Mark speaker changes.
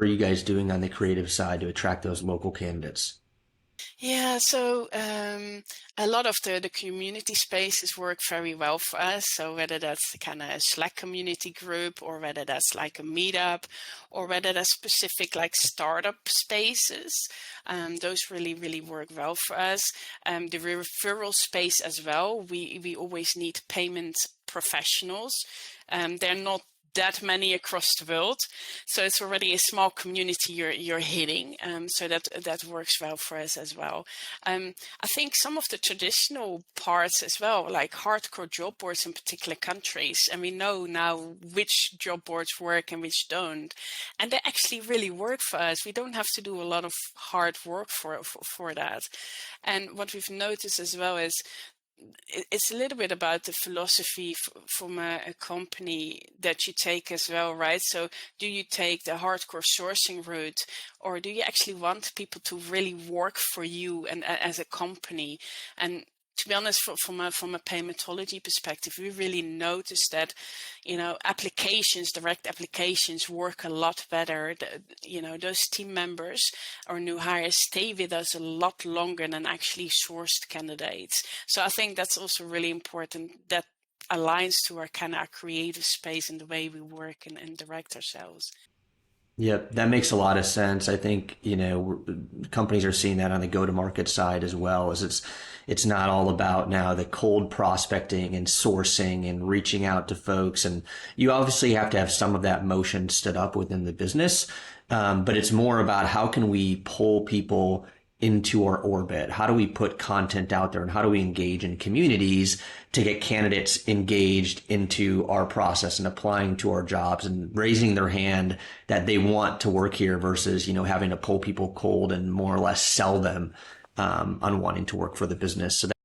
Speaker 1: are you guys doing on the creative side to attract those local candidates?
Speaker 2: Yeah, so a lot of the community spaces work very well for us. So whether that's kind of a Slack community group, or whether that's like a meetup, or whether that's specific like startup spaces, those really work well for us. The referral space as well. We always need payment professionals. They're not that many across the world, so it's already a small community you're hitting. So that works well for us as well. I think some of the traditional parts as well, like hardcore job boards in particular countries, and we know now which job boards work and which don't, and they actually really work for us. We don't have to do a lot of hard work for that. And what we've noticed as well is it's a little bit about the philosophy from a company that you take as well, right? So do you take the hardcore sourcing route, or do you actually want people to really work for you and as a company? And to be honest, from a paymentology perspective, we really noticed that, direct applications work a lot better. Those team members or new hires stay with us a lot longer than actually sourced candidates. So I think that's also really important. That aligns to our kind of creative space and the way we work and direct ourselves.
Speaker 1: Yep, that makes a lot of sense. I think, companies are seeing that on the go-to-market side as well, as it's not all about now the cold prospecting and sourcing and reaching out to folks. And you obviously have to have some of that motion stood up within the business. But it's more about how can we pull people into our orbit? How do we put content out there, and how do we engage in communities to get candidates engaged into our process and applying to our jobs and raising their hand that they want to work here versus, having to pull people cold and more or less sell them on wanting to work for the business. So